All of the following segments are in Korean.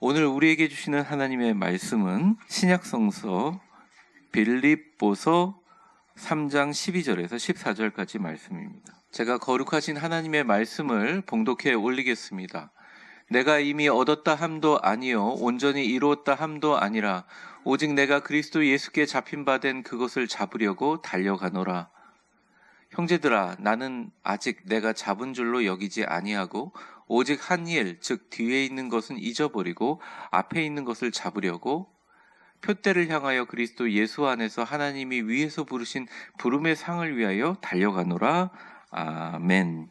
오늘 우리에게 주시는 하나님의 말씀은 신약성서 빌립보서 3장 12절에서 14절까지 말씀입니다. 제가 거룩하신 하나님의 말씀을 봉독해 올리겠습니다. 내가 이미 얻었다 함도 아니요 온전히 이루었다 함도 아니라 오직 내가 그리스도 예수께 잡힌 바 된 그것을 잡으려고 달려가노라. 형제들아, 나는 아직 내가 잡은 줄로 여기지 아니하고 오직 한 일, 즉 뒤에 있는 것은 잊어버리고 앞에 있는 것을 잡으려고 표대를 향하여 그리스도 예수 안에서 하나님이 위에서 부르신 부름의 상을 위하여 달려가노라. 아멘.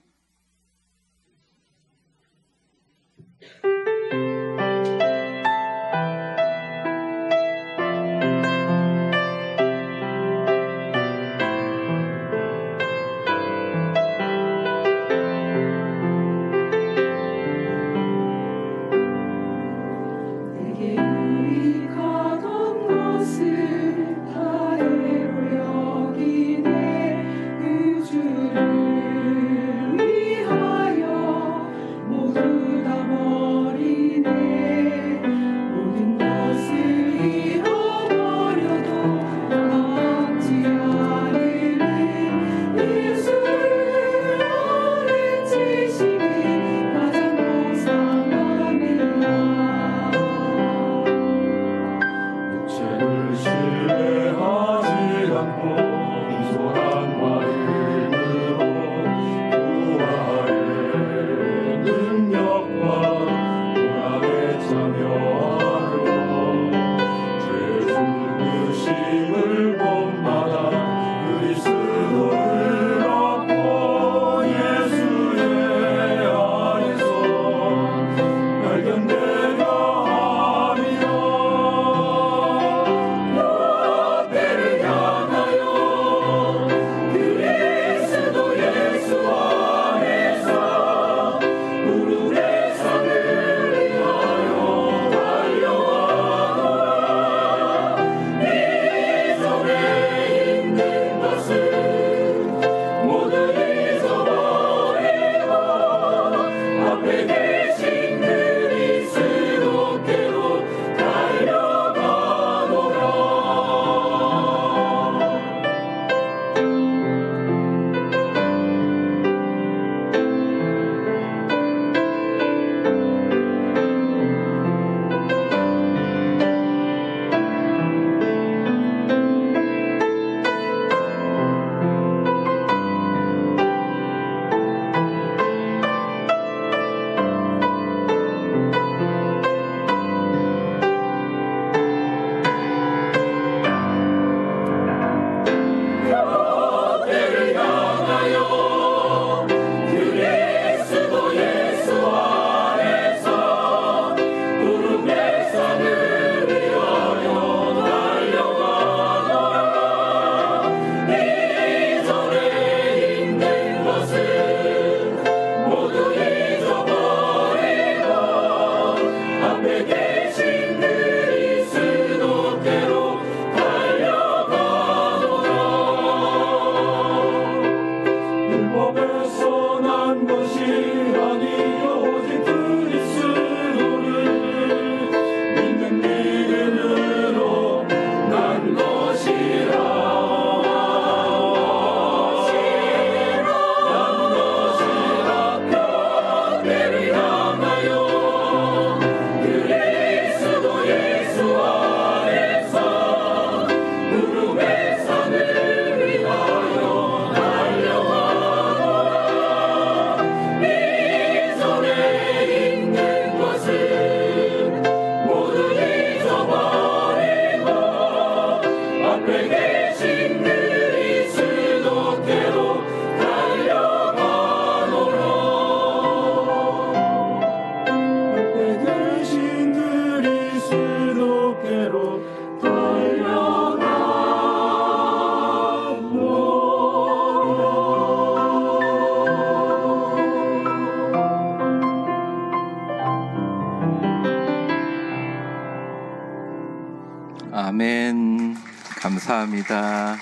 아멘. 감사합니다.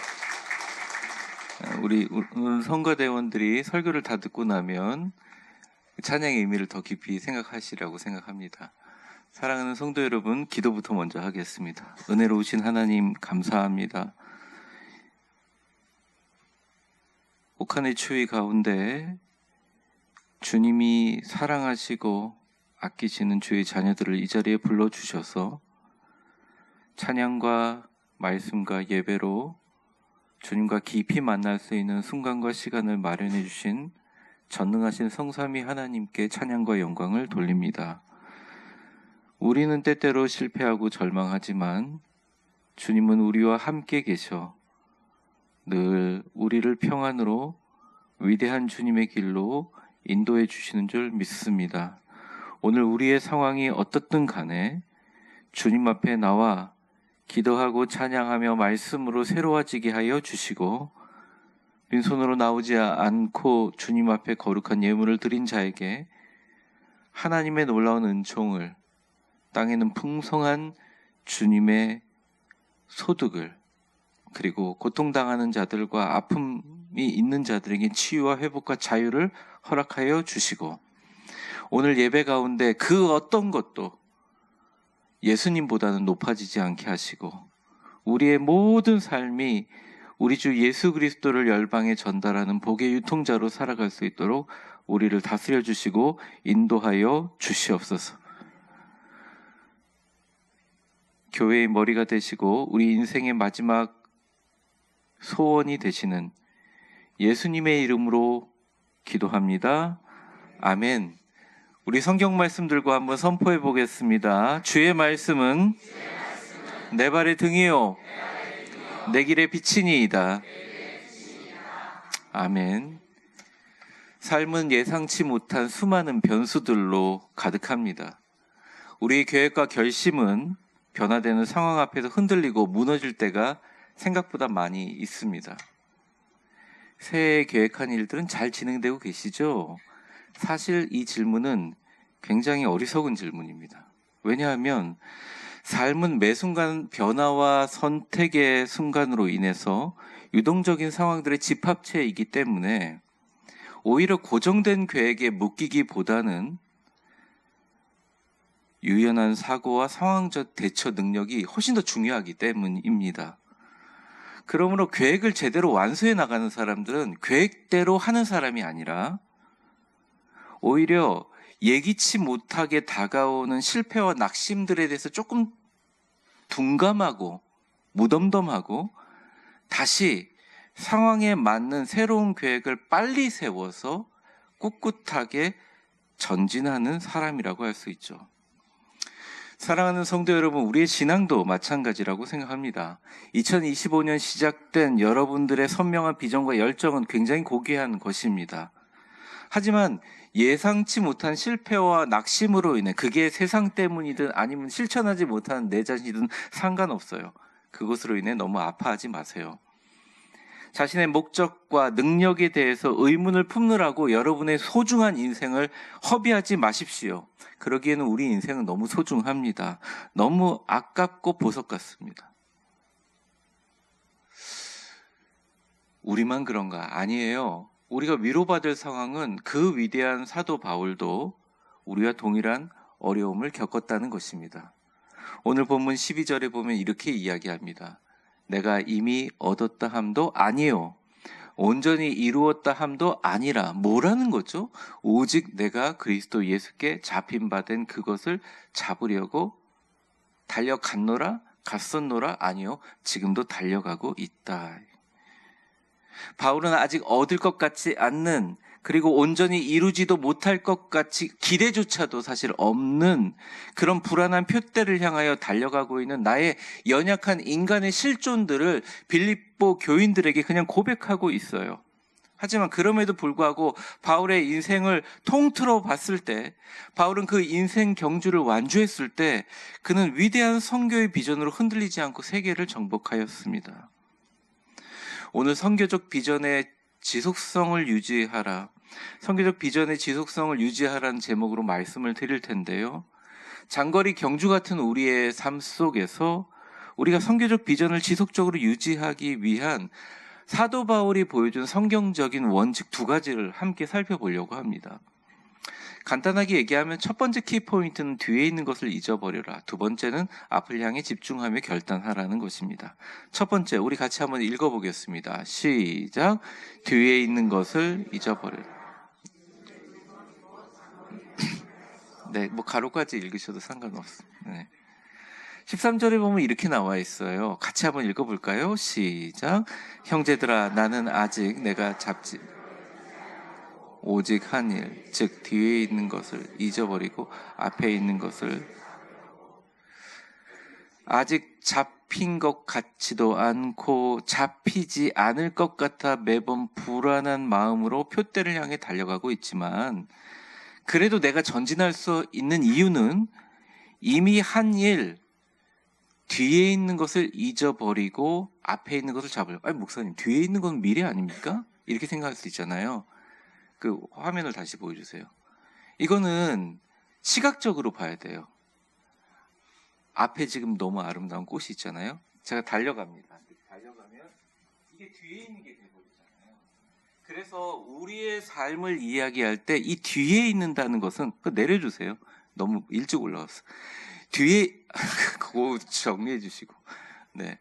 우리 오늘 성가대원들이 설교를 다 듣고 나면 찬양의 의미를 더 깊이 생각하시라고 생각합니다. 사랑하는 성도 여러분, 기도부터 먼저 하겠습니다. 은혜로우신 하나님 감사합니다. 옥한의 추위 가운데 주님이 사랑하시고 아끼시는 주의 자녀들을 이 자리에 불러주셔서 찬양과 말씀과 예배로 주님과 깊이 만날 수 있는 순간과 시간을 마련해 주신 전능하신 성삼위 하나님께 찬양과 영광을 돌립니다. 우리는 때때로 실패하고 절망하지만 주님은 우리와 함께 계셔 늘 우리를 평안으로 위대한 주님의 길로 인도해 주시는 줄 믿습니다. 오늘 우리의 상황이 어떻든 간에 주님 앞에 나와 기도하고 찬양하며 말씀으로 새로워지게 하여 주시고 빈손으로 나오지 않고 주님 앞에 거룩한 예물을 드린 자에게 하나님의 놀라운 은총을, 땅에는 풍성한 주님의 소득을, 그리고 고통당하는 자들과 아픔이 있는 자들에게 치유와 회복과 자유를 허락하여 주시고, 오늘 예배 가운데 그 어떤 것도 예수님보다는 높아지지 않게 하시고, 우리의 모든 삶이 우리 주 예수 그리스도를 열방에 전달하는 복의 유통자로 살아갈 수 있도록 우리를 다스려 주시고 인도하여 주시옵소서. 교회의 머리가 되시고 우리 인생의 마지막 소원이 되시는 예수님의 이름으로 기도합니다. 아멘. 우리 성경 말씀들과 한번 선포해 보겠습니다. 주의 말씀은 내 발의 등이요 내 길의 빛이니이다. 아멘. 삶은 예상치 못한 수많은 변수들로 가득합니다. 우리의 계획과 결심은 변화되는 상황 앞에서 흔들리고 무너질 때가 생각보다 많이 있습니다. 새해 계획한 일들은 잘 진행되고 계시죠? 사실 이 질문은 굉장히 어리석은 질문입니다. 왜냐하면 삶은 매 순간 변화와 선택의 순간으로 인해서 유동적인 상황들의 집합체이기 때문에 오히려 고정된 계획에 묶이기보다는 유연한 사고와 상황적 대처 능력이 훨씬 더 중요하기 때문입니다. 그러므로 계획을 제대로 완수해 나가는 사람들은 계획대로 하는 사람이 아니라 오히려 예기치 못하게 다가오는 실패와 낙심들에 대해서 조금 둔감하고 무덤덤하고 다시 상황에 맞는 새로운 계획을 빨리 세워서 꿋꿋하게 전진하는 사람이라고 할 수 있죠. 사랑하는 성도 여러분, 우리의 신앙도 마찬가지라고 생각합니다. 2025년 시작된 여러분들의 선명한 비전과 열정은 굉장히 고귀한 것입니다. 하지만 예상치 못한 실패와 낙심으로 인해 그게 세상 때문이든 아니면 실천하지 못하는 내 자신이든 상관없어요. 그것으로 인해 너무 아파하지 마세요. 자신의 목적과 능력에 대해서 의문을 품느라고 여러분의 소중한 인생을 허비하지 마십시오. 그러기에는 우리 인생은 너무 소중합니다. 너무 아깝고 보석 같습니다. 우리만 그런가? 아니에요. 우리가 위로받을 상황은 그 위대한 사도 바울도 우리와 동일한 어려움을 겪었다는 것입니다. 오늘 본문 12절에 보면 이렇게 이야기합니다. 내가 이미 얻었다 함도 아니요 온전히 이루었다 함도 아니라. 뭐라는 거죠? 오직 내가 그리스도 예수께 잡힌 바 된 그것을 잡으려고 달려갔노라? 갔었노라? 아니요, 지금도 달려가고 있다. 바울은 아직 얻을 것 같지 않는, 그리고 온전히 이루지도 못할 것 같이 기대조차도 사실 없는 그런 불안한 표대를 향하여 달려가고 있는 나의 연약한 인간의 실존들을 빌립보 교인들에게 그냥 고백하고 있어요. 하지만 그럼에도 불구하고 바울의 인생을 통틀어 봤을 때, 바울은 그 인생 경주를 완주했을 때 그는 위대한 선교의 비전으로 흔들리지 않고 세계를 정복하였습니다. 오늘 선교적 비전의 지속성을 유지하라, 선교적 비전의 지속성을 유지하라는 제목으로 말씀을 드릴 텐데요. 장거리 경주 같은 우리의 삶 속에서 우리가 선교적 비전을 지속적으로 유지하기 위한 사도 바울이 보여준 성경적인 원칙 두 가지를 함께 살펴보려고 합니다. 간단하게 얘기하면 첫 번째 키포인트는 뒤에 있는 것을 잊어버려라. 두 번째는 앞을 향해 집중하며 결단하라는 것입니다. 첫 번째, 우리 같이 한번 읽어보겠습니다. 시작. 뒤에 있는 것을 잊어버려라. 네, 뭐 가로까지 읽으셔도 상관없습니다. 네. 13절에 보면 이렇게 나와 있어요. 같이 한번 읽어볼까요? 시작. 형제들아, 나는 아직 내가 잡지 오직 한 일, 즉 뒤에 있는 것을 잊어버리고 앞에 있는 것을 아직 잡힌 것 같지도 않고 잡히지 않을 것 같아 매번 불안한 마음으로 표대를 향해 달려가고 있지만 그래도 내가 전진할 수 있는 이유는 이미 한 일, 뒤에 있는 것을 잊어버리고 앞에 있는 것을 잡으려고. 아니 목사님, 뒤에 있는 건 미래 아닙니까? 이렇게 생각할 수 있잖아요. 그 화면을 다시 보여주세요. 이거는 시각적으로 봐야 돼요. 앞에 지금 너무 아름다운 꽃이 있잖아요. 제가 달려갑니다. 달려가면 이게 뒤에 있는 게 돼버리잖아요. 그래서 우리의 삶을 이야기할 때 이 뒤에 있는다는 것은 내려주세요. 너무 일찍 올라왔어. 뒤에 그거 정리해 주시고, 네.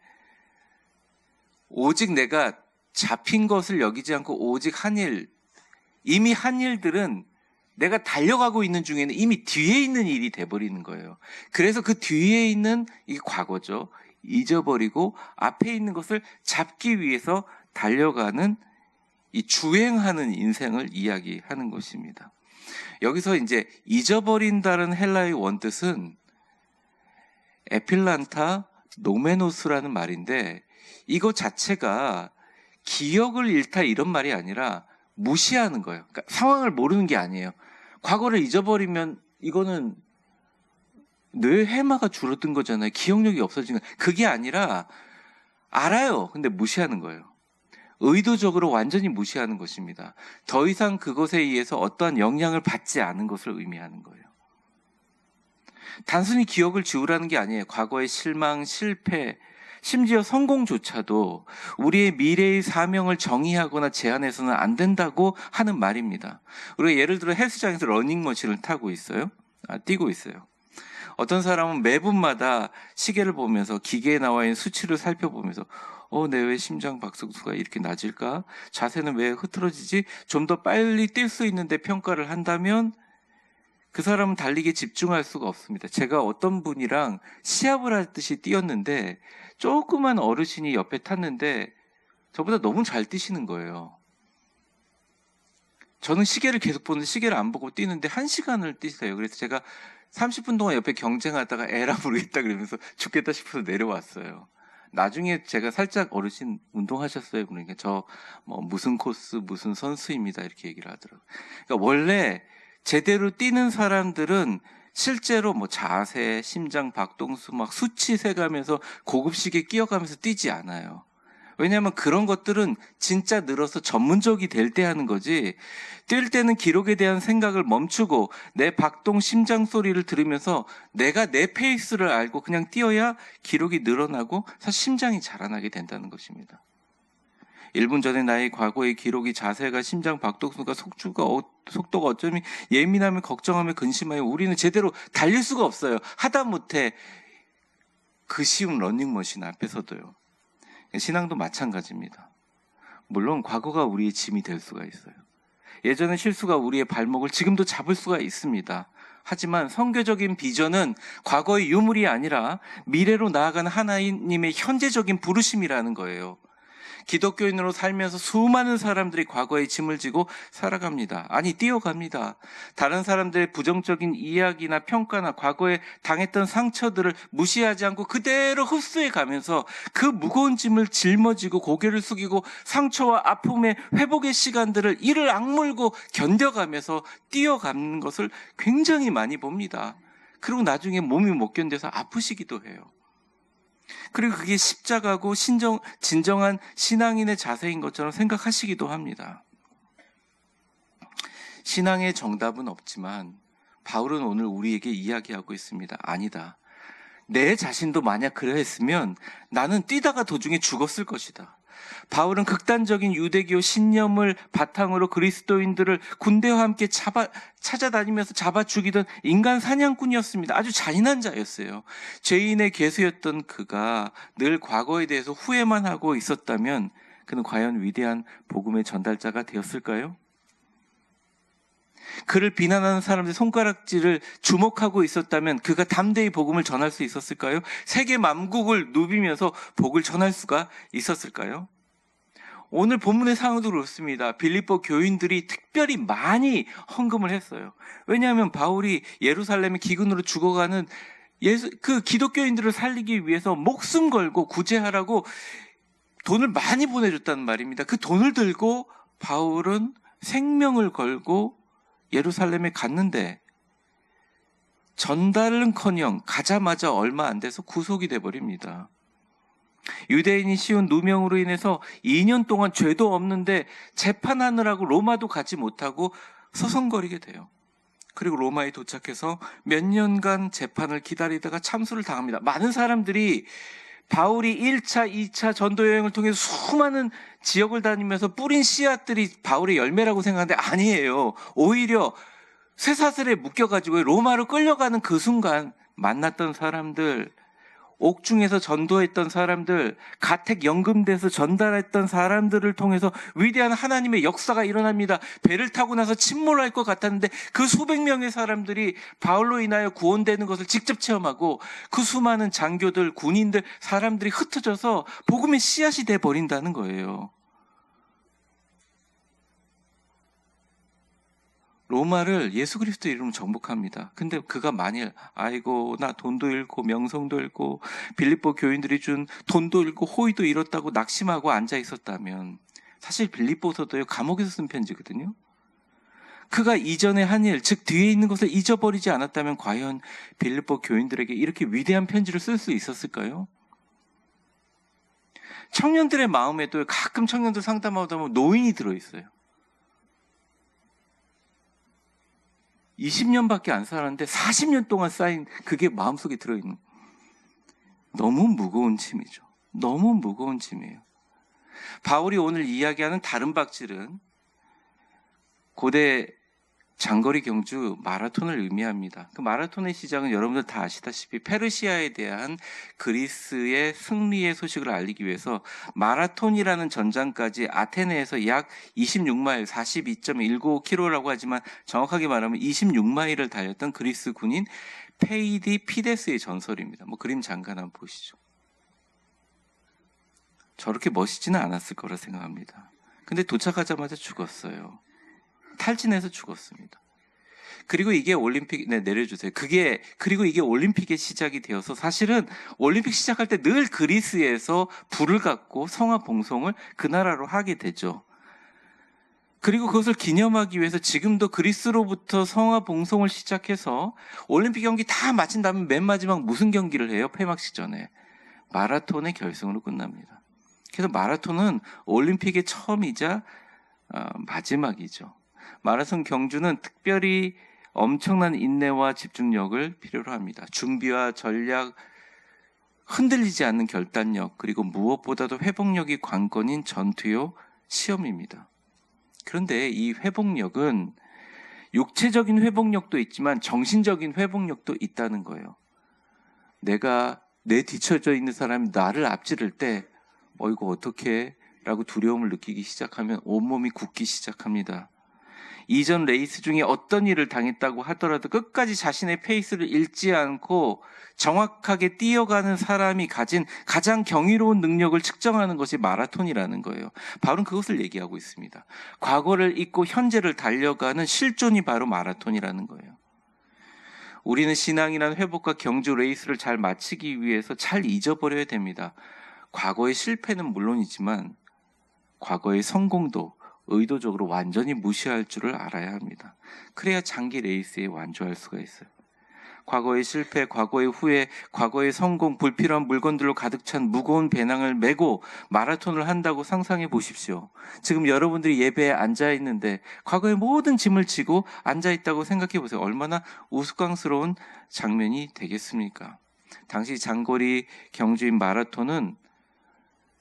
오직 내가 잡힌 것을 여기지 않고 오직 한 일, 이미 한 일들은 내가 달려가고 있는 중에는 이미 뒤에 있는 일이 돼버리는 거예요. 그래서 그 뒤에 있는 이게 과거죠. 잊어버리고 앞에 있는 것을 잡기 위해서 달려가는 이 주행하는 인생을 이야기하는 것입니다. 여기서 이제 잊어버린다는 헬라의 원뜻은 에필란타 노메노스라는 말인데 이거 자체가 기억을 잃다 이런 말이 아니라 무시하는 거예요. 그러니까 상황을 모르는 게 아니에요. 과거를 잊어버리면 이거는 뇌 해마가 줄어든 거잖아요. 기억력이 없어진 거. 그게 아니라 알아요. 근데 무시하는 거예요. 의도적으로 완전히 무시하는 것입니다. 더 이상 그것에 의해서 어떠한 영향을 받지 않은 것을 의미하는 거예요. 단순히 기억을 지우라는 게 아니에요. 과거의 실망, 실패, 심지어 성공조차도 우리의 미래의 사명을 정의하거나 제한해서는 안 된다고 하는 말입니다. 우리가 예를 들어 헬스장에서 러닝머신을 타고 있어요. 뛰고 있어요. 어떤 사람은 매분마다 시계를 보면서 기계에 나와 있는 수치를 살펴보면서 내 왜 심장 박동수가 이렇게 낮을까? 자세는 왜 흐트러지지? 좀 더 빨리 뛸 수 있는데 평가를 한다면 그 사람은 달리기에 집중할 수가 없습니다. 제가 어떤 분이랑 시합을 하듯이 뛰었는데 조그만 어르신이 옆에 탔는데 저보다 너무 잘 뛰시는 거예요. 저는 시계를 계속 보는데 시계를 안 보고 뛰는데 1시간을 뛰세요. 그래서 제가 30분 동안 옆에 경쟁하다가 에라 모르겠다 그러면서 죽겠다 싶어서 내려왔어요. 나중에 제가 살짝 어르신 운동하셨어요. 그러니까 저 무슨 코스 무슨 선수입니다. 이렇게 얘기를 하더라고요. 그러니까 원래 제대로 뛰는 사람들은 실제로 자세, 심장 박동수 막 수치 세가면서 고급시계 끼어가면서 뛰지 않아요. 왜냐하면 그런 것들은 진짜 늘어서 전문적이 될 때 하는 거지, 뛸 때는 기록에 대한 생각을 멈추고 내 박동 심장 소리를 들으면서 내가 내 페이스를 알고 그냥 뛰어야 기록이 늘어나고 사실 심장이 자라나게 된다는 것입니다. 1분 전에 나의 과거의 기록이 자세가 심장 박동수가 속도가 어쩌면 예민하면 걱정하며 근심하여 우리는 제대로 달릴 수가 없어요. 하다못해 그 쉬운 러닝머신 앞에서도요. 신앙도 마찬가지입니다. 물론 과거가 우리의 짐이 될 수가 있어요. 예전의 실수가 우리의 발목을 지금도 잡을 수가 있습니다. 하지만 선교적인 비전은 과거의 유물이 아니라 미래로 나아가는 하나님의 현재적인 부르심이라는 거예요. 기독교인으로 살면서 수많은 사람들이 과거의 짐을 지고 살아갑니다. 아니, 뛰어갑니다. 다른 사람들의 부정적인 이야기나 평가나 과거에 당했던 상처들을 무시하지 않고 그대로 흡수해 가면서 그 무거운 짐을 짊어지고 고개를 숙이고 상처와 아픔의 회복의 시간들을 이를 악물고 견뎌가면서 뛰어가는 것을 굉장히 많이 봅니다. 그리고 나중에 몸이 못 견뎌서 아프시기도 해요. 그리고 그게 십자가고 진정한 신앙인의 자세인 것처럼 생각하시기도 합니다. 신앙의 정답은 없지만 바울은 오늘 우리에게 이야기하고 있습니다. 아니다. 내 자신도 만약 그랬으면 나는 뛰다가 도중에 죽었을 것이다. 바울은 극단적인 유대교 신념을 바탕으로 그리스도인들을 군대와 함께 찾아다니면서 잡아 죽이던 인간 사냥꾼이었습니다. 아주 잔인한 자였어요. 죄인의 괴수였던 그가 늘 과거에 대해서 후회만 하고 있었다면 그는 과연 위대한 복음의 전달자가 되었을까요? 그를 비난하는 사람들의 손가락질을 주목하고 있었다면 그가 담대히 복음을 전할 수 있었을까요? 세계 만국을 누비면서 복을 전할 수가 있었을까요? 오늘 본문의 상황도 그렇습니다. 빌립보 교인들이 특별히 많이 헌금을 했어요. 왜냐하면 바울이 예루살렘의 기근으로 죽어가는 그 기독교인들을 살리기 위해서 목숨 걸고 구제하라고 돈을 많이 보내줬다는 말입니다. 그 돈을 들고 바울은 생명을 걸고 예루살렘에 갔는데 전달은커녕 가자마자 얼마 안 돼서 구속이 돼버립니다. 유대인이 씌운 누명으로 인해서 2년 동안 죄도 없는데 재판하느라고 로마도 가지 못하고 서성거리게 돼요. 그리고 로마에 도착해서 몇 년간 재판을 기다리다가 참수를 당합니다. 많은 사람들이 바울이 1차, 2차 전도 여행을 통해서 수많은 지역을 다니면서 뿌린 씨앗들이 바울의 열매라고 생각하는데 아니에요. 오히려 쇠사슬에 묶여가지고 로마로 끌려가는 그 순간 만났던 사람들, 옥중에서 전도했던 사람들, 가택 연금돼서 전달했던 사람들을 통해서 위대한 하나님의 역사가 일어납니다. 배를 타고 나서 침몰할 것 같았는데 그 수백 명의 사람들이 바울로 인하여 구원되는 것을 직접 체험하고 그 수많은 장교들, 군인들, 사람들이 흩어져서 복음의 씨앗이 돼버린다는 거예요. 로마를 예수 그리스도 이름으로 정복합니다. 근데 그가 만일 아이고 나 돈도 잃고 명성도 잃고 빌립보 교인들이 준 돈도 잃고 호의도 잃었다고 낙심하고 앉아 있었다면, 사실 빌립보서도요 감옥에서 쓴 편지거든요. 그가 이전에 한 일, 즉 뒤에 있는 것을 잊어버리지 않았다면 과연 빌립보 교인들에게 이렇게 위대한 편지를 쓸 수 있었을까요? 청년들의 마음에도 가끔 청년들 상담하다 보면 노인이 들어있어요. 20년밖에 안 살았는데 40년 동안 쌓인 그게 마음속에 들어있는, 너무 무거운 짐이죠. 너무 무거운 짐이에요. 바울이 오늘 이야기하는 다른 박질은 고대 장거리 경주 마라톤을 의미합니다. 그 마라톤의 시작은 여러분들 다 아시다시피 페르시아에 대한 그리스의 승리의 소식을 알리기 위해서 마라톤이라는 전장까지 아테네에서 약 26마일 42.195km라고 하지만 정확하게 말하면 26마일을 달렸던 그리스 군인 페이디 피데스의 전설입니다. 그림 잠깐 한번 보시죠. 저렇게 멋있지는 않았을 거라 생각합니다. 근데 도착하자마자 죽었어요. 탈진해서 죽었습니다. 그리고 이게 올림픽, 내려주세요. 그리고 이게 올림픽의 시작이 되어서 사실은 올림픽 시작할 때 늘 그리스에서 불을 갖고 성화 봉송을 그 나라로 하게 되죠. 그리고 그것을 기념하기 위해서 지금도 그리스로부터 성화 봉송을 시작해서 올림픽 경기 다 마친 다음에 맨 마지막 무슨 경기를 해요? 폐막식 전에 마라톤의 결승으로 끝납니다. 그래서 마라톤은 올림픽의 처음이자 마지막이죠. 마라톤 경주는 특별히 엄청난 인내와 집중력을 필요로 합니다. 준비와 전략, 흔들리지 않는 결단력, 그리고 무엇보다도 회복력이 관건인 전투요 시험입니다. 그런데 이 회복력은 육체적인 회복력도 있지만 정신적인 회복력도 있다는 거예요. 내 뒤쳐져 있는 사람이 나를 앞지를 때 이거 어떡해? 라고 두려움을 느끼기 시작하면 온몸이 굳기 시작합니다. 이전 레이스 중에 어떤 일을 당했다고 하더라도 끝까지 자신의 페이스를 잃지 않고 정확하게 뛰어가는 사람이 가진 가장 경이로운 능력을 측정하는 것이 마라톤이라는 거예요. 바울은 그것을 얘기하고 있습니다. 과거를 잊고 현재를 달려가는 실존이 바로 마라톤이라는 거예요. 우리는 신앙이란 회복과 경주 레이스를 잘 마치기 위해서 잘 잊어버려야 됩니다. 과거의 실패는 물론이지만 과거의 성공도 의도적으로 완전히 무시할 줄을 알아야 합니다. 그래야 장기 레이스에 완주할 수가 있어요. 과거의 실패, 과거의 후회, 과거의 성공, 불필요한 물건들로 가득 찬 무거운 배낭을 메고 마라톤을 한다고 상상해 보십시오. 지금 여러분들이 예배에 앉아 있는데 과거의 모든 짐을 지고 앉아 있다고 생각해 보세요. 얼마나 우스꽝스러운 장면이 되겠습니까? 당시 장거리 경주인 마라톤은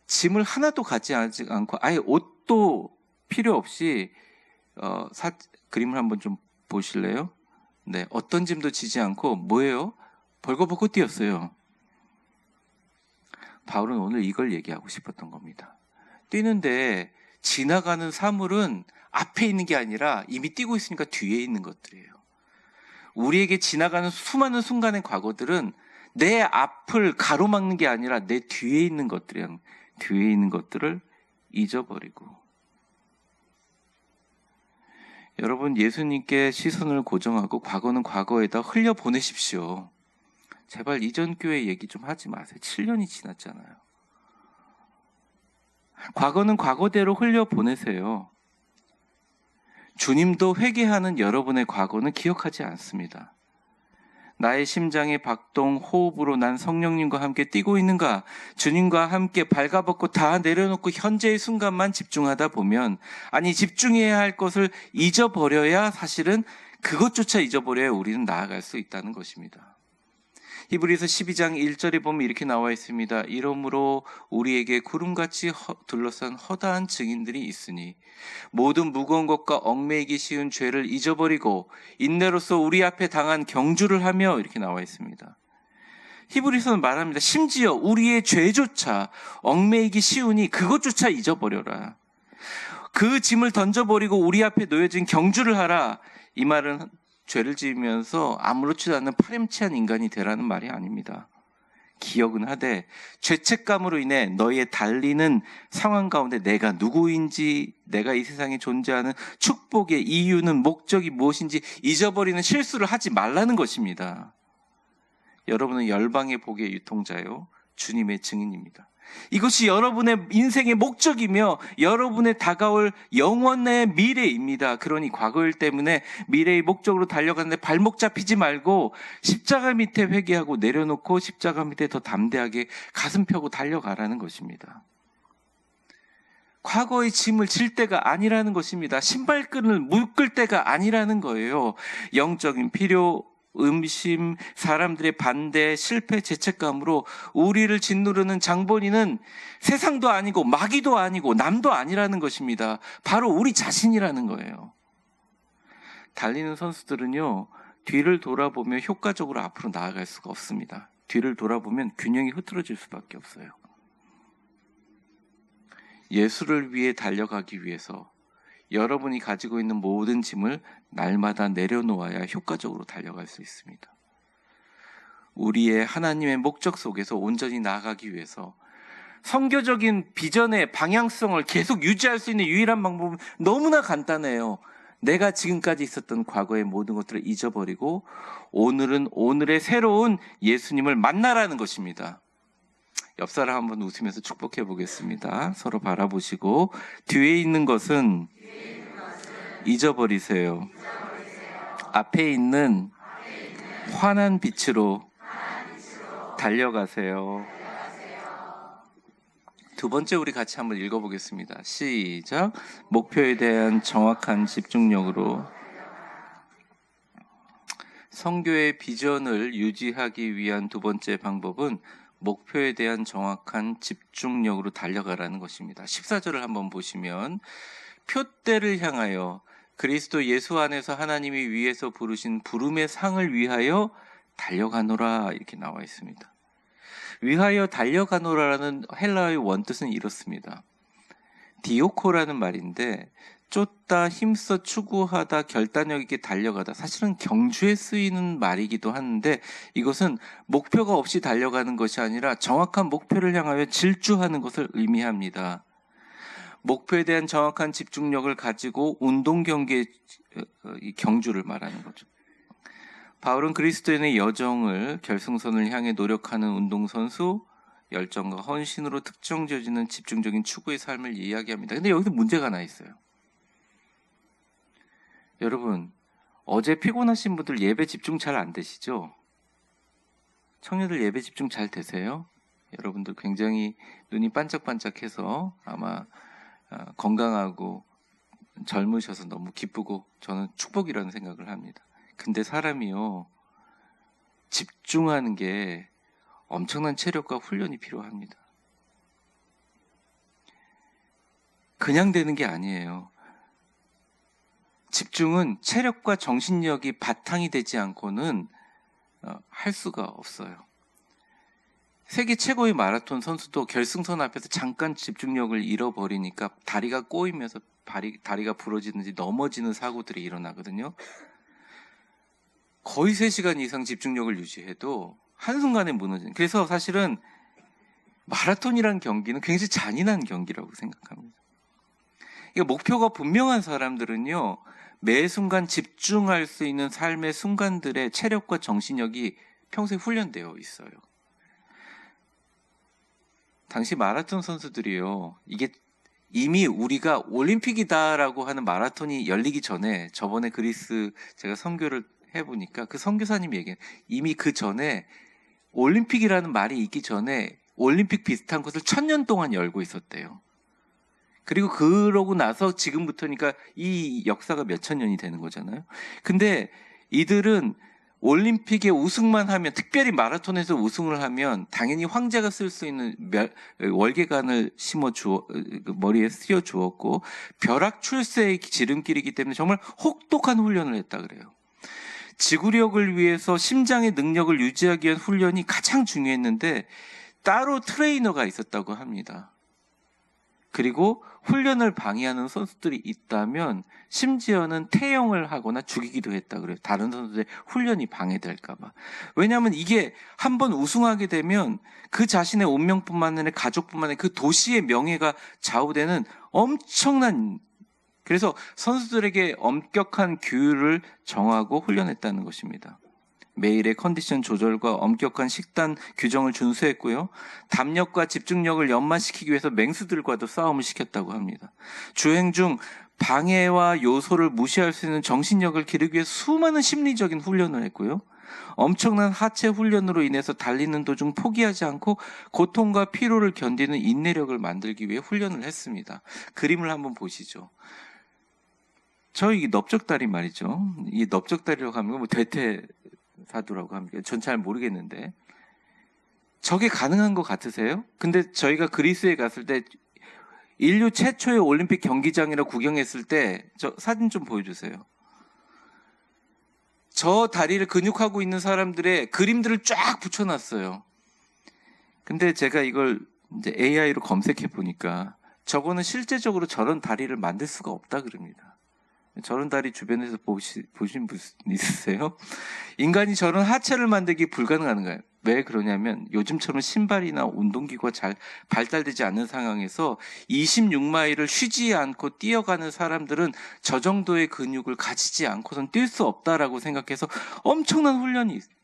짐을 하나도 가지 않고 아예 옷도 필요 없이 그림을 한번 좀 보실래요? 네, 어떤 짐도 지지 않고 뭐예요? 벌거벗고 뛰었어요. 바울은 오늘 이걸 얘기하고 싶었던 겁니다. 뛰는데 지나가는 사물은 앞에 있는 게 아니라 이미 뛰고 있으니까 뒤에 있는 것들이에요. 우리에게 지나가는 수많은 순간의 과거들은 내 앞을 가로막는 게 아니라 내 뒤에 있는 것들이에요. 뒤에 있는 것들을 잊어버리고. 여러분, 예수님께 시선을 고정하고 과거는 과거에다 흘려보내십시오. 제발 이전 교회 얘기 좀 하지 마세요. 7년이 지났잖아요. 과거는 과거대로 흘려보내세요. 주님도 회개하는 여러분의 과거는 기억하지 않습니다. 나의 심장의 박동, 호흡으로 난 성령님과 함께 뛰고 있는가? 주님과 함께 발가벗고 다 내려놓고 현재의 순간만 집중하다 보면, 아니 집중해야 할 것을 잊어버려야, 사실은 그것조차 잊어버려야 우리는 나아갈 수 있다는 것입니다. 히브리서 12장 1절에 보면 이렇게 나와 있습니다. 이러므로 우리에게 구름같이 둘러싼 허다한 증인들이 있으니 모든 무거운 것과 얽매이기 쉬운 죄를 잊어버리고 인내로서 우리 앞에 당한 경주를 하며, 이렇게 나와 있습니다. 히브리서는 말합니다. 심지어 우리의 죄조차 얽매이기 쉬우니 그것조차 잊어버려라. 그 짐을 던져버리고 우리 앞에 놓여진 경주를 하라. 이 말은 죄를 지으면서 아무렇지도 않은 파렴치한 인간이 되라는 말이 아닙니다. 기억은 하되 죄책감으로 인해 너희의 달리는 상황 가운데 내가 누구인지, 내가 이 세상에 존재하는 축복의 이유는, 목적이 무엇인지 잊어버리는 실수를 하지 말라는 것입니다. 여러분은 열방의 복의 유통자요, 주님의 증인입니다. 이것이 여러분의 인생의 목적이며 여러분의 다가올 영원의 미래입니다. 그러니 과거일 때문에 미래의 목적으로 달려가는데 발목 잡히지 말고 십자가 밑에 회개하고 내려놓고 십자가 밑에 더 담대하게 가슴 펴고 달려가라는 것입니다. 과거의 짐을 질 때가 아니라는 것입니다. 신발끈을 묶을 때가 아니라는 거예요. 영적인 필요, 음심, 사람들의 반대, 실패, 죄책감으로 우리를 짓누르는 장본인은 세상도 아니고 마귀도 아니고 남도 아니라는 것입니다. 바로 우리 자신이라는 거예요. 달리는 선수들은요, 뒤를 돌아보며 효과적으로 앞으로 나아갈 수가 없습니다. 뒤를 돌아보면 균형이 흐트러질 수밖에 없어요. 예수를 위해 달려가기 위해서 여러분이 가지고 있는 모든 짐을 날마다 내려놓아야 효과적으로 달려갈 수 있습니다. 우리의 하나님의 목적 속에서 온전히 나아가기 위해서 선교적인 비전의 방향성을 계속 유지할 수 있는 유일한 방법은 너무나 간단해요. 내가 지금까지 있었던 과거의 모든 것들을 잊어버리고 오늘은 오늘의 새로운 예수님을 만나라는 것입니다. 옆 사람 한번 웃으면서 축복해 보겠습니다. 서로 바라보시고, 뒤에 있는 것은 잊어버리세요. 앞에 있는 환한 빛으로 달려가세요. 두 번째, 우리 같이 한번 읽어보겠습니다. 시작. 목표에 대한 정확한 집중력으로. 선교의 비전을 유지하기 위한 두 번째 방법은 목표에 대한 정확한 집중력으로 달려가라는 것입니다. 14절을 한번 보시면, 표대를 향하여 그리스도 예수 안에서 하나님이 위에서 부르신 부름의 상을 위하여 달려가노라, 이렇게 나와 있습니다. 위하여 달려가노라라는 헬라어의 원뜻은 이렇습니다. 디오코라는 말인데, 쫓다, 힘써 추구하다, 결단력 있게 달려가다, 사실은 경주에 쓰이는 말이기도 하는데, 이것은 목표가 없이 달려가는 것이 아니라 정확한 목표를 향하여 질주하는 것을 의미합니다. 목표에 대한 정확한 집중력을 가지고 운동 경기의 경주를 말하는 거죠. 바울은 그리스도인의 여정을, 결승선을 향해 노력하는 운동선수, 열정과 헌신으로 특정 지어지는 집중적인 추구의 삶을 이야기합니다. 근데 여기서 문제가 하나 있어요. 여러분, 어제 피곤하신 분들 예배 집중 잘 안 되시죠? 청년들 예배 집중 잘 되세요? 여러분들 굉장히 눈이 반짝반짝해서 아마 건강하고 젊으셔서 너무 기쁘고 저는 축복이라는 생각을 합니다. 근데 사람이요, 집중하는 게 엄청난 체력과 훈련이 필요합니다. 그냥 되는 게 아니에요. 집중은 체력과 정신력이 바탕이 되지 않고는 할 수가 없어요. 세계 최고의 마라톤 선수도 결승선 앞에서 잠깐 집중력을 잃어버리니까 다리가 꼬이면서 다리가 부러지든지 넘어지는 사고들이 일어나거든요. 거의 3시간 이상 집중력을 유지해도 한순간에 무너지는. 그래서 사실은 마라톤이란 경기는 굉장히 잔인한 경기라고 생각합니다. 목표가 분명한 사람들은요, 매 순간 집중할 수 있는 삶의 순간들의 체력과 정신력이 평소에 훈련되어 있어요. 당시 마라톤 선수들이요, 이게 이미 우리가 올림픽이다라고 하는 마라톤이 열리기 전에, 저번에 그리스 제가 선교를 해보니까 그 선교사님이 얘기해요. 이미 그 전에 올림픽이라는 말이 있기 전에 올림픽 비슷한 것을 1000년 동안 열고 있었대요. 그리고 그러고 나서 지금부터니까 이 역사가 몇천 년이 되는 거잖아요. 근데 이들은 올림픽에 우승만 하면, 특별히 마라톤에서 우승을 하면 당연히 황제가 쓸 수 있는 월계관을 머리에 씌워 주었고, 벼락 출세의 지름길이기 때문에 정말 혹독한 훈련을 했다 그래요. 지구력을 위해서 심장의 능력을 유지하기 위한 훈련이 가장 중요했는데 따로 트레이너가 있었다고 합니다. 그리고 훈련을 방해하는 선수들이 있다면 심지어는 퇴영을 하거나 죽이기도 했다 그래요. 다른 선수들의 훈련이 방해될까 봐. 왜냐하면 이게 한번 우승하게 되면 그 자신의 운명뿐만 아니라 가족뿐만 아니라 그 도시의 명예가 좌우되는 엄청난, 그래서 선수들에게 엄격한 규율을 정하고 훈련했다는 것입니다. 매일의 컨디션 조절과 엄격한 식단 규정을 준수했고요. 담력과 집중력을 연마시키기 위해서 맹수들과도 싸움을 시켰다고 합니다. 주행 중 방해와 요소를 무시할 수 있는 정신력을 기르기 위해 수많은 심리적인 훈련을 했고요. 엄청난 하체 훈련으로 인해서 달리는 도중 포기하지 않고 고통과 피로를 견디는 인내력을 만들기 위해 훈련을 했습니다. 그림을 한번 보시죠. 이 넓적다리 말이죠. 이 넓적다리라고 하면 뭐 대퇴사두라고 합니다. 전 잘 모르겠는데 저게 가능한 것 같으세요? 근데 저희가 그리스에 갔을 때 인류 최초의 올림픽 경기장이라 구경했을 때 저 사진 좀 보여주세요. 저 다리를 근육하고 있는 사람들의 그림들을 쫙 붙여놨어요. 근데 제가 이걸 이제 AI로 검색해 보니까 저거는 실제적으로 저런 다리를 만들 수가 없다 그럽니다. 저런 다리 주변에서 보신 분 있으세요? 인간이 저런 하체를 만들기 불가능한 거예요. 왜 그러냐면 요즘처럼 신발이나 운동기구가 잘 발달되지 않는 상황에서 26마일을 쉬지 않고 뛰어가는 사람들은 저 정도의 근육을 가지지 않고선 뛸 수 없다라고 생각해서 엄청난 훈련이 있어요.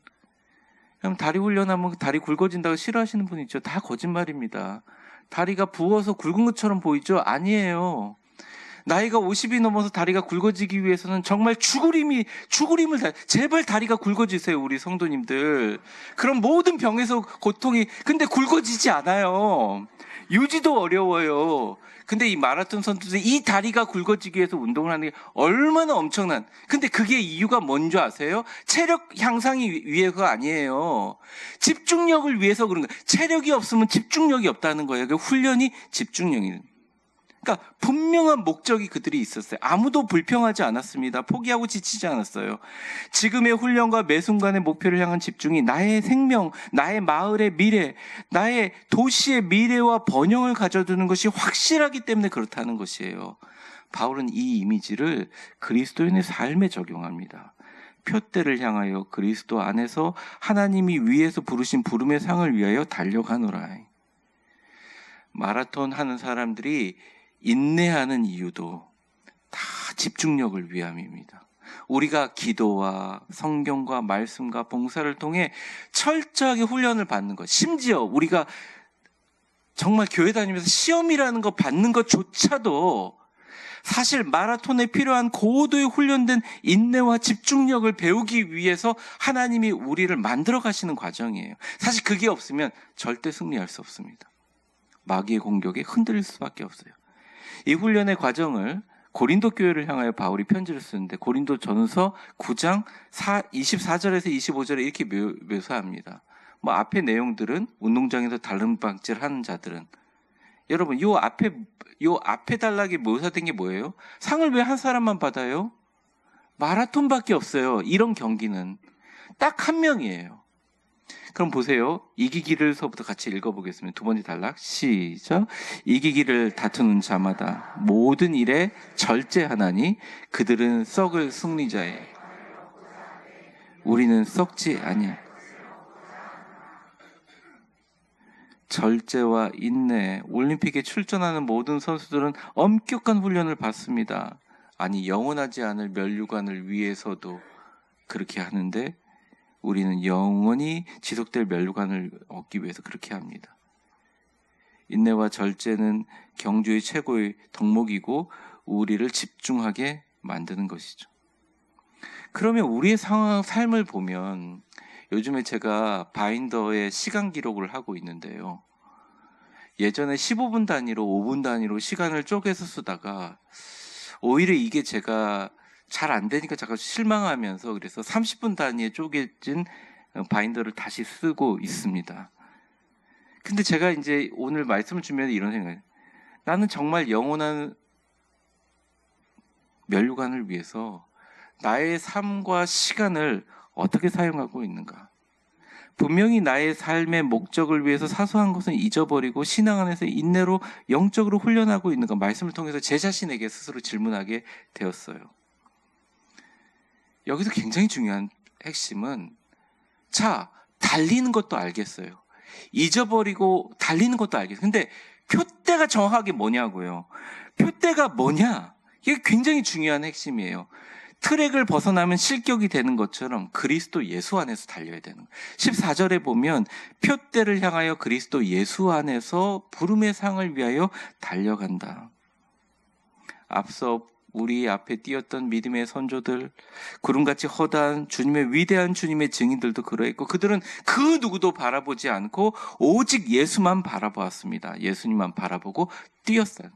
그럼 다리 훈련하면 다리 굵어진다고 싫어하시는 분 있죠. 다 거짓말입니다. 다리가 부어서 굵은 것처럼 보이죠? 아니에요. 나이가 50이 넘어서 다리가 굵어지기 위해서는 정말 죽으림을 제발 다리가 굵어지세요, 우리 성도님들. 그럼 모든 병에서 고통이, 근데 굵어지지 않아요. 유지도 어려워요. 근데 이 마라톤 선수들이 이 다리가 굵어지기 위해서 운동을 하는 게 얼마나 엄청난, 근데 그게 이유가 뭔지 아세요? 체력 향상이 위해서가 아니에요. 집중력을 위해서 그런 거예요. 체력이 없으면 집중력이 없다는 거예요. 그 훈련이 집중력이에요. 그러니까 분명한 목적이 그들이 있었어요. 아무도 불평하지 않았습니다. 포기하고 지치지 않았어요. 지금의 훈련과 매 순간의 목표를 향한 집중이 나의 생명, 나의 마을의 미래, 나의 도시의 미래와 번영을 가져두는 것이 확실하기 때문에 그렇다는 것이에요. 바울은 이 이미지를 그리스도인의 삶에 적용합니다. 표대를 향하여 그리스도 안에서 하나님이 위에서 부르신 부름의 상을 위하여 달려가노라. 마라톤 하는 사람들이 인내하는 이유도 다 집중력을 위함입니다. 우리가 기도와 성경과 말씀과 봉사를 통해 철저하게 훈련을 받는 것, 심지어 우리가 정말 교회 다니면서 시험이라는 거 받는 것조차도 사실 마라톤에 필요한 고도의 훈련된 인내와 집중력을 배우기 위해서 하나님이 우리를 만들어 가시는 과정이에요. 사실 그게 없으면 절대 승리할 수 없습니다. 마귀의 공격에 흔들릴 수밖에 없어요. 이 훈련의 과정을 고린도 교회를 향하여 바울이 편지를 쓰는데 고린도 전서 9장 24절에서 25절에 이렇게 묘사합니다. 앞에 내용들은 운동장에서 다른 방질 하는 자들은 여러분, 요 앞에 단락에 묘사된 게 뭐예요? 상을 왜 한 사람만 받아요? 마라톤밖에 없어요. 이런 경기는 딱 한 명이에요. 그럼 보세요. 이기기를서부터 같이 읽어보겠습니다. 두 번째 단락 시작. 이기기를 다투는 자마다 모든 일에 절제하나니 그들은 썩을 승리자에 우리는 썩지 아니야. 절제와 인내, 올림픽에 출전하는 모든 선수들은 엄격한 훈련을 받습니다. 아니, 영원하지 않을 면류관을 위해서도 그렇게 하는데 우리는 영원히 지속될 면류관을 얻기 위해서 그렇게 합니다. 인내와 절제는 경주의 최고의 덕목이고 우리를 집중하게 만드는 것이죠. 그러면 우리의 삶을 보면 요즘에 제가 바인더에 시간 기록을 하고 있는데요. 예전에 15분 단위로 5분 단위로 시간을 쪼개서 쓰다가 오히려 이게 제가 잘 안 되니까 잠깐 실망하면서 그래서 30분 단위에 쪼개진 바인더를 다시 쓰고 있습니다. 근데 제가 이제 오늘 말씀을 주면서 이런 생각이에요. 나는 정말 영원한 면류관을 위해서 나의 삶과 시간을 어떻게 사용하고 있는가? 분명히 나의 삶의 목적을 위해서 사소한 것은 잊어버리고 신앙 안에서 인내로 영적으로 훈련하고 있는가? 말씀을 통해서 제 자신에게 스스로 질문하게 되었어요. 여기서 굉장히 중요한 핵심은 달리는 것도 알겠어요. 잊어버리고 달리는 것도 알겠어요. 근데 표대가 정확하게 뭐냐고요. 표대가 뭐냐? 이게 굉장히 중요한 핵심이에요. 트랙을 벗어나면 실격이 되는 것처럼 그리스도 예수 안에서 달려야 되는 거예요. 14절에 보면 표대를 향하여 그리스도 예수 안에서 부름의 상을 위하여 달려간다. 앞서 우리 앞에 뛰었던 믿음의 선조들, 구름같이 허다한 주님의 위대한 주님의 증인들도 그러했고 그들은 그 누구도 바라보지 않고 오직 예수만 바라보았습니다. 예수님만 바라보고 뛰었어요.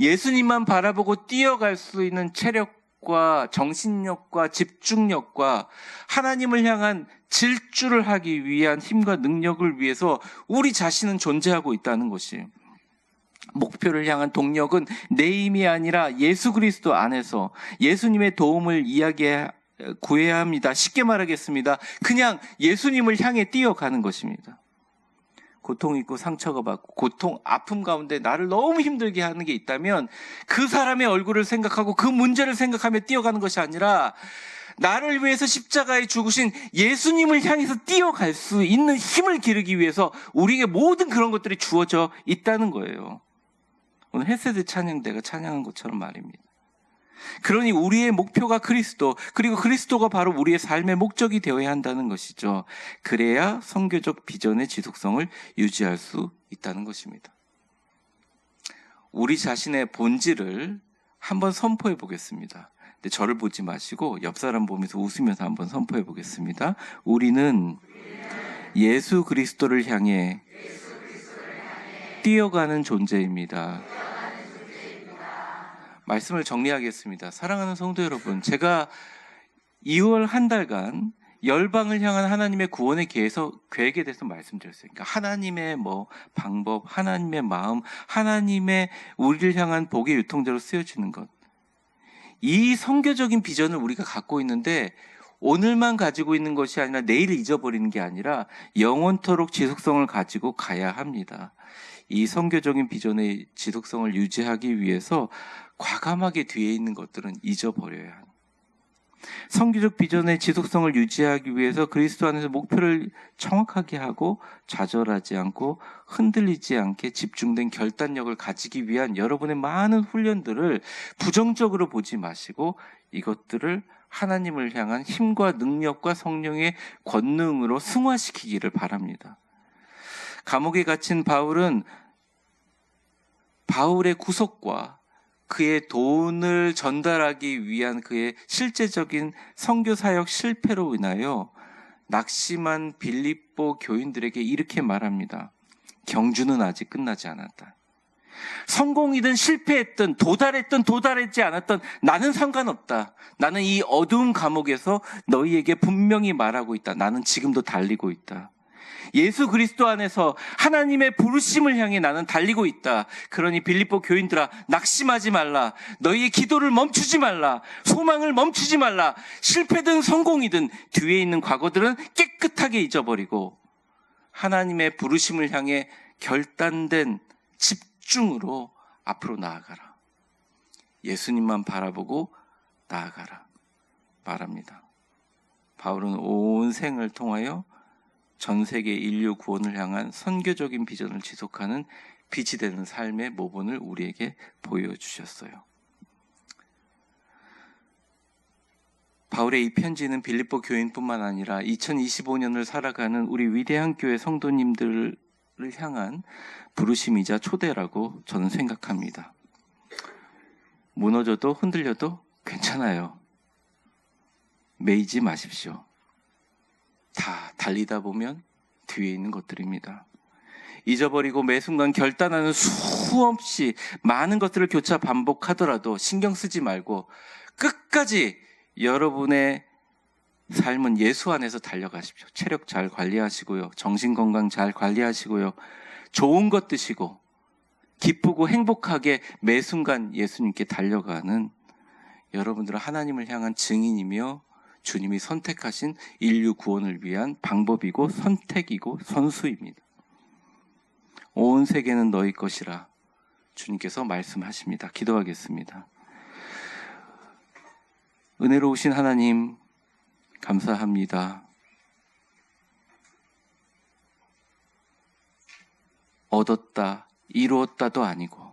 예수님만 바라보고 뛰어갈 수 있는 체력과 정신력과 집중력과 하나님을 향한 질주를 하기 위한 힘과 능력을 위해서 우리 자신은 존재하고 있다는 것이, 목표를 향한 동력은 내 힘이 아니라 예수 그리스도 안에서 예수님의 도움을 구해야 합니다. 쉽게 말하겠습니다. 그냥 예수님을 향해 뛰어가는 것입니다. 고통 있고 상처가 받고 고통, 아픔 가운데 나를 너무 힘들게 하는 게 있다면 그 사람의 얼굴을 생각하고 그 문제를 생각하며 뛰어가는 것이 아니라 나를 위해서 십자가에 죽으신 예수님을 향해서 뛰어갈 수 있는 힘을 기르기 위해서 우리에게 모든 그런 것들이 주어져 있다는 거예요. 오늘 헤세드 찬양대가 찬양한 것처럼 말입니다. 그러니 우리의 목표가 그리스도, 그리고 그리스도가 바로 우리의 삶의 목적이 되어야 한다는 것이죠. 그래야 선교적 비전의 지속성을 유지할 수 있다는 것입니다. 우리 자신의 본질을 한번 선포해 보겠습니다. 근데 저를 보지 마시고 옆 사람 보면서 웃으면서 한번 선포해 보겠습니다. 우리는 예수 그리스도를 향해 뛰어가는 존재입니다. 말씀을 정리하겠습니다. 사랑하는 성도 여러분, 제가 2월 한 달간 열방을 향한 하나님의 구원의 계획에 대해서 말씀드렸어요. 그러니까 하나님의 방법, 하나님의 마음, 하나님의 우리를 향한 복의 유통제로 쓰여지는 것. 이 선교적인 비전을 우리가 갖고 있는데 오늘만 가지고 있는 것이 아니라 내일을 잊어버리는 게 아니라 영원토록 지속성을 가지고 가야 합니다. 이 선교적인 비전의 지속성을 유지하기 위해서 과감하게 뒤에 있는 것들은 잊어버려야 합니다. 선교적 비전의 지속성을 유지하기 위해서 그리스도 안에서 목표를 정확하게 하고 좌절하지 않고 흔들리지 않게 집중된 결단력을 가지기 위한 여러분의 많은 훈련들을 부정적으로 보지 마시고 이것들을 하나님을 향한 힘과 능력과 성령의 권능으로 승화시키기를 바랍니다. 감옥에 갇힌 바울의 구속과 그의 돈을 전달하기 위한 그의 실제적인 선교 사역 실패로 인하여 낙심한 빌립보 교인들에게 이렇게 말합니다. 경주는 아직 끝나지 않았다. 성공이든 실패했든 도달했지 않았든 나는 상관없다. 나는 이 어두운 감옥에서 너희에게 분명히 말하고 있다. 나는 지금도 달리고 있다. 예수 그리스도 안에서 하나님의 부르심을 향해 나는 달리고 있다. 그러니 빌립보 교인들아, 낙심하지 말라. 너희의 기도를 멈추지 말라. 소망을 멈추지 말라. 실패든 성공이든 뒤에 있는 과거들은 깨끗하게 잊어버리고 하나님의 부르심을 향해 결단된 집중으로 앞으로 나아가라. 예수님만 바라보고 나아가라 말합니다. 바울은 온 생을 통하여 전 세계 인류 구원을 향한 선교적인 비전을 지속하는 빛이 되는 삶의 모본을 우리에게 보여주셨어요. 바울의 이 편지는 빌립보 교인뿐만 아니라 2025년을 살아가는 우리 위대한 교회 성도님들을 향한 부르심이자 초대라고 저는 생각합니다. 무너져도 흔들려도 괜찮아요. 매이지 마십시오. 다 달리다 보면 뒤에 있는 것들입니다. 잊어버리고 매 순간 결단하는 수없이 많은 것들을 교차 반복하더라도 신경 쓰지 말고 끝까지 여러분의 삶은 예수 안에서 달려가십시오. 체력 잘 관리하시고요. 정신건강 잘 관리하시고요. 좋은 것 드시고 기쁘고 행복하게 매 순간 예수님께 달려가는 여러분들은 하나님을 향한 증인이며 주님이 선택하신 인류 구원을 위한 방법이고 선택이고 선수입니다. 온 세계는 너희 것이라 주님께서 말씀하십니다. 기도하겠습니다. 은혜로우신 하나님 감사합니다. 얻었다, 이루었다도 아니고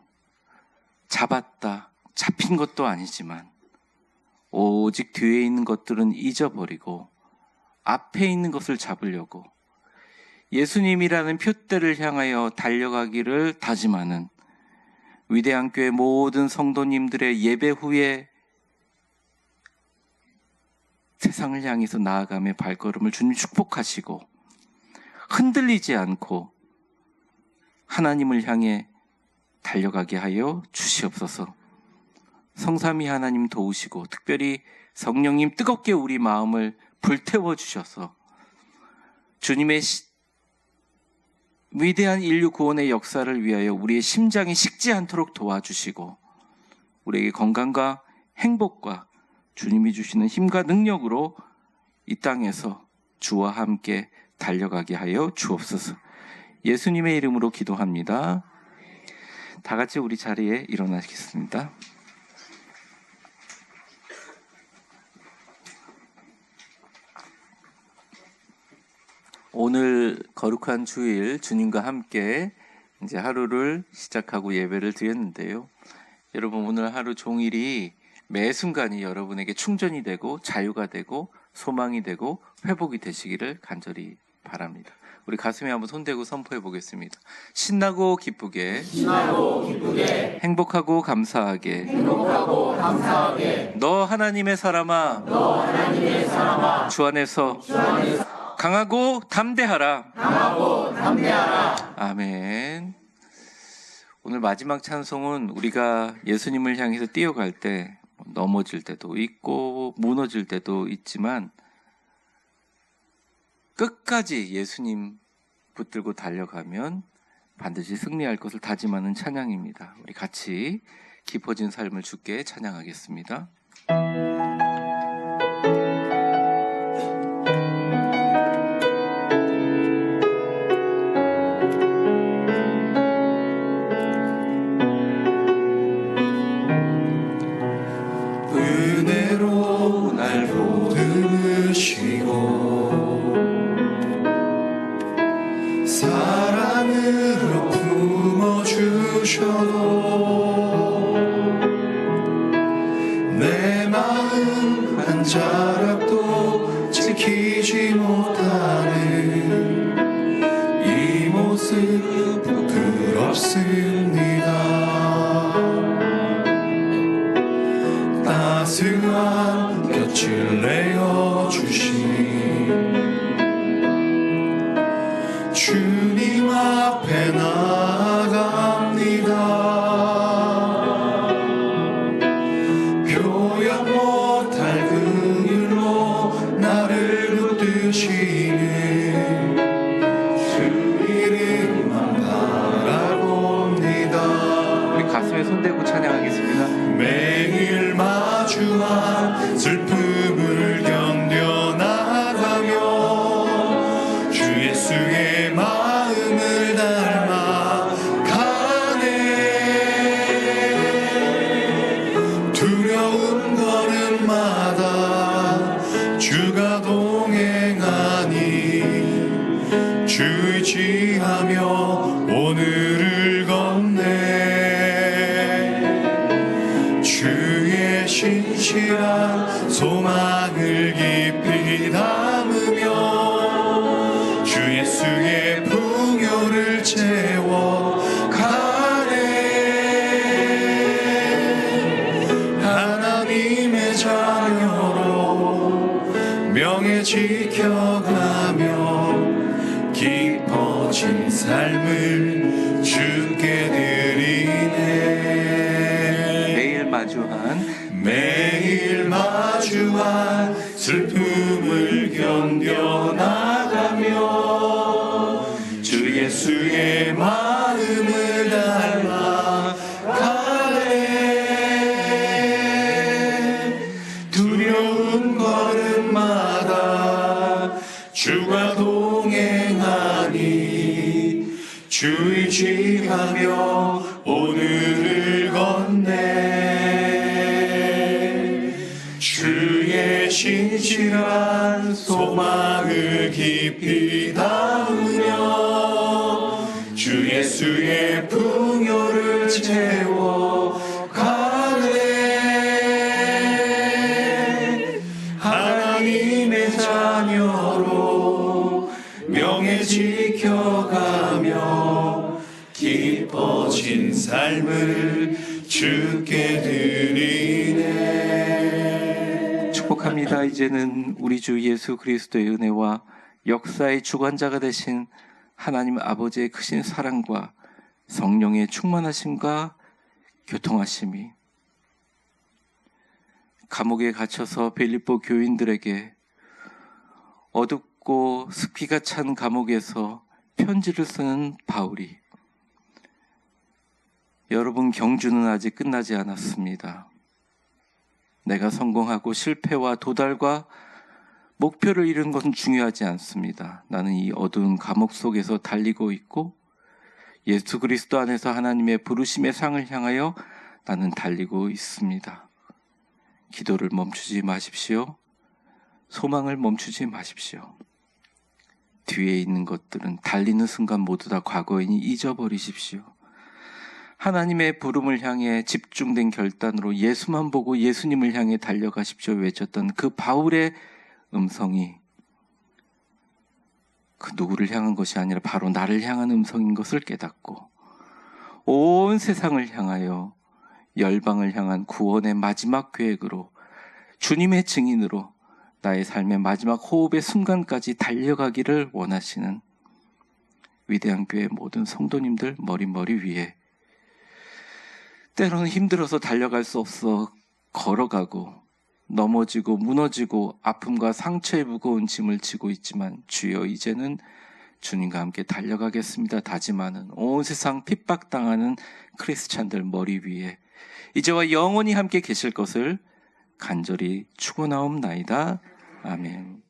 잡았다, 잡힌 것도 아니지만 오직 뒤에 있는 것들은 잊어버리고 앞에 있는 것을 잡으려고 예수님이라는 표대를 향하여 달려가기를 다짐하는 위대한 교회 모든 성도님들의 예배 후에 세상을 향해서 나아가며 발걸음을 주님 축복하시고 흔들리지 않고 하나님을 향해 달려가게 하여 주시옵소서. 성삼위 하나님 도우시고 특별히 성령님 뜨겁게 우리 마음을 불태워 주셔서 주님의 위대한 인류 구원의 역사를 위하여 우리의 심장이 식지 않도록 도와주시고 우리에게 건강과 행복과 주님이 주시는 힘과 능력으로 이 땅에서 주와 함께 달려가게 하여 주옵소서. 예수님의 이름으로 기도합니다. 다 같이 우리 자리에 일어나시겠습니다. 오늘 거룩한 주일 주님과 함께 이제 하루를 시작하고 예배를 드렸는데요. 여러분 오늘 하루 종일이 매 순간이 여러분에게 충전이 되고 자유가 되고 소망이 되고 회복이 되시기를 간절히 바랍니다. 우리 가슴에 한번 손대고 선포해 보겠습니다. 신나고 기쁘게, 행복하고 감사하게, 너 하나님의 사람아, 주 안에서 강하고 담대하라. 아멘. 오늘 마지막 찬송은 우리가 예수님을 향해서 뛰어갈 때 넘어질 때도 있고 무너질 때도 있지만 끝까지 예수님 붙들고 달려가면 반드시 승리할 것을 다짐하는 찬양입니다. 우리 같이 깊어진 삶을 주께 찬양하겠습니다. 은혜로 날 보듬으시고 사랑으로 품어주셔도 내 마음 한 자락도 지키지 못하는 이 모습 부끄럽습니다. 따스한 곁을 내어주신 주님 앞에 나아갑니다. 표현 못할 긍휼로 나를 붙드시는 의지하며 오늘을 건네 주의 신실한 소망을 깊이 담으며 주 예수의 풍요를 채워가네. 하나님의 자녀로 명예 지켜가며 깊어진 삶을 주께 드리네. 매일 마주한 슬픔을 견뎌나가며 주 예수의 마음을 닮아가네. 두려운 걸음마다 주가 동행하니 주 의지하며 오늘을 건네 주의 신실한 소망을 깊이 담으며 주 예수의 풍요를 채워가네. 하나님의 자녀로 명예 지켜가며 깊어진 삶을 주께 드리네. 축복합니다. 이제는 우리 주 예수 그리스도의 은혜와 역사의 주관자가 되신 하나님 아버지의 크신 사랑과 성령의 충만하심과 교통하심이 감옥에 갇혀서 빌립보 교인들에게 어둡고 습기가 찬 감옥에서 편지를 쓰는 바울이, 여러분, 경주는 아직 끝나지 않았습니다. 내가 성공하고 실패와 도달과 목표를 이루는 것은 중요하지 않습니다. 나는 이 어두운 감옥 속에서 달리고 있고 예수 그리스도 안에서 하나님의 부르심의 상을 향하여 나는 달리고 있습니다. 기도를 멈추지 마십시오. 소망을 멈추지 마십시오. 뒤에 있는 것들은 달리는 순간 모두 다 과거이니 잊어버리십시오. 하나님의 부름을 향해 집중된 결단으로 예수만 보고 예수님을 향해 달려가십시오 외쳤던 그 바울의 음성이 그 누구를 향한 것이 아니라 바로 나를 향한 음성인 것을 깨닫고 온 세상을 향하여 열방을 향한 구원의 마지막 계획으로 주님의 증인으로 나의 삶의 마지막 호흡의 순간까지 달려가기를 원하시는 위대한 교회 모든 성도님들 머리 위에, 때로는 힘들어서 달려갈 수 없어 걸어가고 넘어지고 무너지고 아픔과 상처의 무거운 짐을 지고 있지만 주여 이제는 주님과 함께 달려가겠습니다 다짐하는 온 세상 핍박당하는 크리스찬들 머리 위에 이제와 영원히 함께 계실 것을 간절히 축원하옵나이다. 아멘.